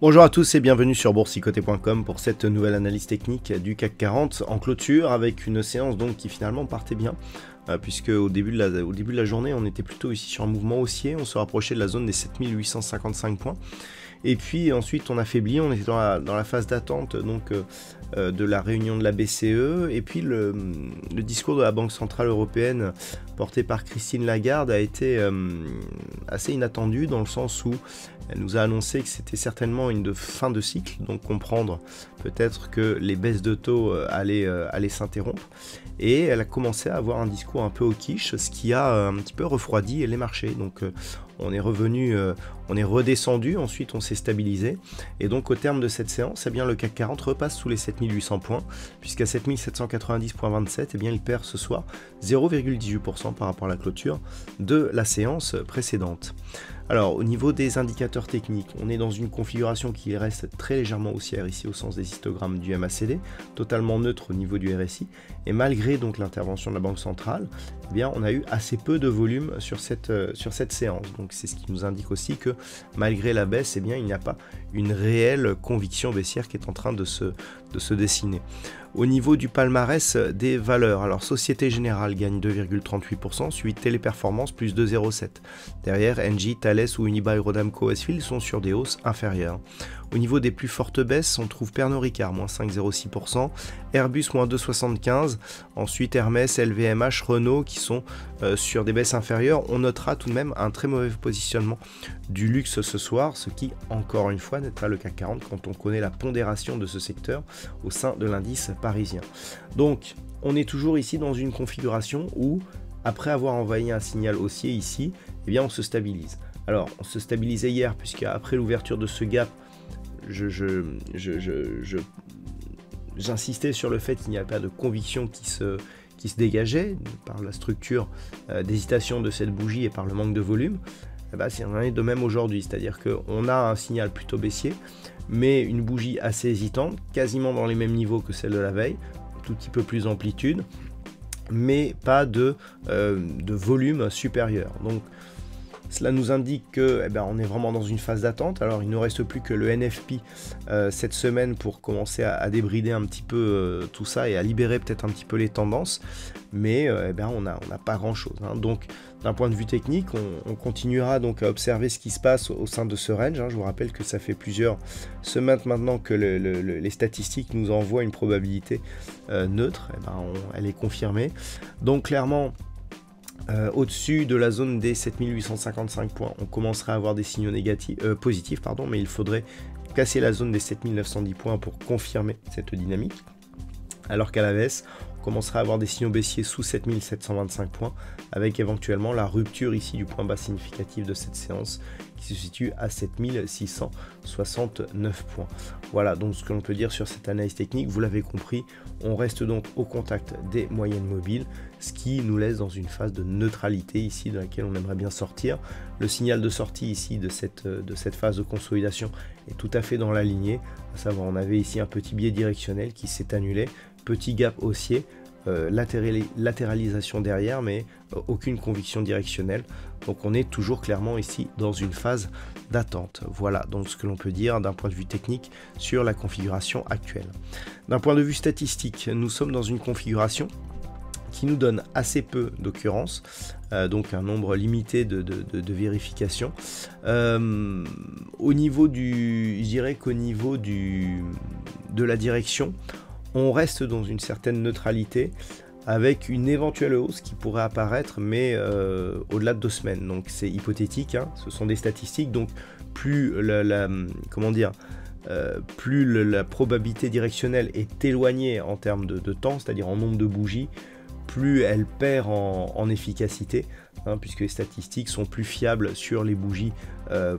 Bonjour à tous et bienvenue sur boursicoté.com pour cette nouvelle analyse technique du CAC 40 en clôture avec une séance donc qui finalement partait bien puisque au début de la journée on était plutôt ici sur un mouvement haussier, on se rapprochait de la zone des 7855 points et puis ensuite on affaiblit, on était dans la phase d'attente donc de la réunion de la BCE et puis le discours de la Banque Centrale Européenne porté par Christine Lagarde a été assez inattendu dans le sens où elle nous a annoncé que c'était certainement une fin de cycle, donc comprendre peut-être que les baisses de taux allaient s'interrompre. Et elle a commencé à avoir un discours un peu au quiche, ce qui a un petit peu refroidi les marchés. Donc on est revenu, on est redescendu, ensuite on s'est stabilisé. Et donc au terme de cette séance, eh bien, le CAC 40 repasse sous les 7800 points, puisqu'à 7790,27, eh bien, il perd ce soir 0,18% par rapport à la clôture de la séance précédente. Alors au niveau des indicateurs techniques, on est dans une configuration qui reste très légèrement haussière ici au sens des histogrammes du MACD, totalement neutre au niveau du RSI, et malgré donc l'intervention de la Banque centrale, eh bien, on a eu assez peu de volume sur cette séance. Donc c'est ce qui nous indique aussi que malgré la baisse, eh bien, il n'y a pas une réelle conviction baissière qui est en train de se dessiner. Au niveau du palmarès des valeurs, alors Société Générale gagne 2,38%, suivi de Téléperformance plus 2,07%. Derrière, Engie, Thales ou Unibail Rodamco Westfield sont sur des hausses inférieures. Au niveau des plus fortes baisses, on trouve Pernod Ricard, moins 5,06%, Airbus, moins 2,75%, ensuite Hermès, LVMH, Renault qui sont sur des baisses inférieures. On notera tout de même un très mauvais positionnement du luxe ce soir, ce qui, encore une fois, n'est pas le CAC 40 quand on connaît la pondération de ce secteur au sein de l'indice parisien. Donc, on est toujours ici dans une configuration où, après avoir envoyé un signal haussier ici, eh bien, on se stabilise. Alors, on se stabilisait hier, puisque après l'ouverture de ce gap, j'insistais sur le fait qu'il n'y avait pas de conviction qui se dégageait par la structure d'hésitation de cette bougie et par le manque de volume. C'est de même aujourd'hui, c'est-à-dire qu'on a un signal plutôt baissier, mais une bougie assez hésitante, quasiment dans les mêmes niveaux que celle de la veille, un tout petit peu plus d'amplitude, mais pas de volume supérieur. Donc cela nous indique que on est vraiment dans une phase d'attente. Alors il ne reste plus que le NFP cette semaine pour commencer à débrider un petit peu tout ça et à libérer peut-être un petit peu les tendances, mais on n'a pas grand chose, hein. Donc d'un point de vue technique, on continuera donc à observer ce qui se passe au sein de ce range, hein. Je vous rappelle que ça fait plusieurs semaines maintenant que les statistiques nous envoient une probabilité neutre, elle est confirmée. Donc clairement, au-dessus de la zone des 7855 points, on commencerait à avoir des signaux positifs, mais il faudrait casser la zone des 7910 points pour confirmer cette dynamique. Alors qu'à la baisse, on commencerait à avoir des signaux baissiers sous 7725 points, avec éventuellement la rupture ici du point bas significatif de cette séance, qui se situe à 7669 points. Voilà donc ce que l'on peut dire sur cette analyse technique. Vous l'avez compris, on reste donc au contact des moyennes mobiles, ce qui nous laisse dans une phase de neutralité ici de laquelle on aimerait bien sortir. Le signal de sortie ici de cette phase de consolidation est tout à fait dans la lignée, à savoir on avait ici un petit biais directionnel qui s'est annulé, petit gap haussier, latéralisation derrière, mais aucune conviction directionnelle. Donc on est toujours clairement ici dans une phase d'attente. Voilà donc ce que l'on peut dire d'un point de vue technique sur la configuration actuelle. D'un point de vue statistique, nous sommes dans une configuration qui nous donne assez peu d'occurrences, donc un nombre limité de vérifications. Au niveau je dirais qu'au niveau de la direction, on reste dans une certaine neutralité avec une éventuelle hausse qui pourrait apparaître, mais au-delà de 2 semaines. Donc c'est hypothétique, hein, ce sont des statistiques, donc plus plus la probabilité directionnelle est éloignée en termes de temps, c'est-à-dire en nombre de bougies, plus elle perd en efficacité, hein, puisque les statistiques sont plus fiables sur les bougies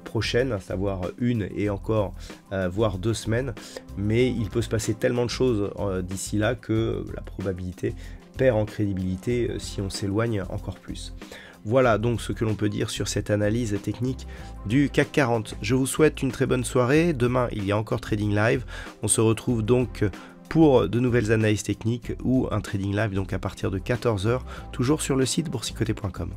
prochaines, à savoir une et encore voire 2 semaines, mais il peut se passer tellement de choses d'ici là que la probabilité perd en crédibilité si on s'éloigne encore plus. Voilà donc ce que l'on peut dire sur cette analyse technique du CAC 40. Je vous souhaite une très bonne soirée. Demain, il y a encore Trading Live. On se retrouve donc pour de nouvelles analyses techniques ou un Trading Live donc à partir de 14 h, toujours sur le site boursicoté.com.